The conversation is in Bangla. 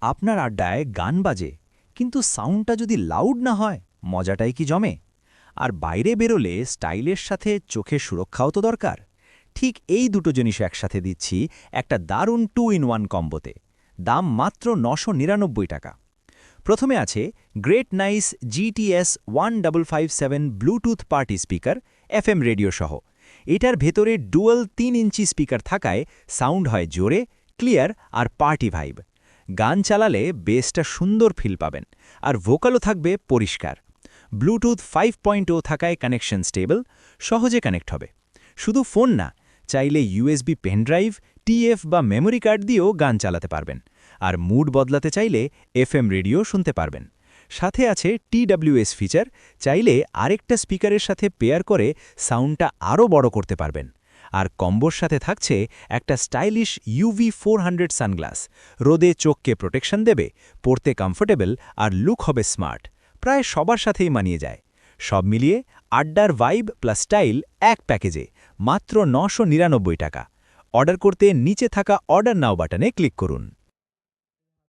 আপনার আড্ডায় গান বাজে, কিন্তু সাউন্ডটা যদি লাউড না হয়, মজাটাই কি জমে? আর বাইরে বেরোলে স্টাইলের সাথে চোখে সুরক্ষাও তো দরকার। ঠিক এই দুটো জিনিস একসাথে দিচ্ছি একটা দারুণ 2-in-1 কম্বোতে। দাম মাত্র 999 টাকা। প্রথমে আছে great nice GTS 1557 Bluetooth party speaker, FM radio সহ। এটার ভেতরে ডুয়াল 3 ইঞ্চি স্পিকার থাকায় সাউন্ড হয় জোরে, ক্লিয়ার আর পার্টি ভাইব। গান চালালে বেসটা সুন্দর ফিল পাবেন, আর ভোকালও থাকবে পরিষ্কার। ব্লুটুথ 5.0 থাকায় কানেকশন স্টেবল, সহজে কানেক্ট হবে। শুধু ফোন না, চাইলে USB পেনড্রাইভ, TF বা মেমোরি কার্ড দিয়েও গান চালাতে পারবেন। আর মুড বদলাতে চাইলে FM রেডিও শুনতে পারবেন। সাথে আছে TWS ফিচার, চাইলে আরেকটা স্পিকারের সাথে পেয়ার করে সাউন্ডটা আরও বড় করতে পারবেন। আর কম্বোর সাথে থাকছে একটা স্টাইলিশ UV 400 সানগ্লাস, রোদে চোখকে প্রোটেকশন দেবে, পরতে কমফোর্টেবল আর লুক হবে স্মার্ট। প্রায় সবার সাথেই মানিয়ে যায়। সব মিলিয়ে আড্ডার ভাইব প্লাস স্টাইল এক প্যাকেজে, মাত্র 999 টাকা। অর্ডার করতে নিচে থাকা অর্ডার নাও বাটনে ক্লিক করুন।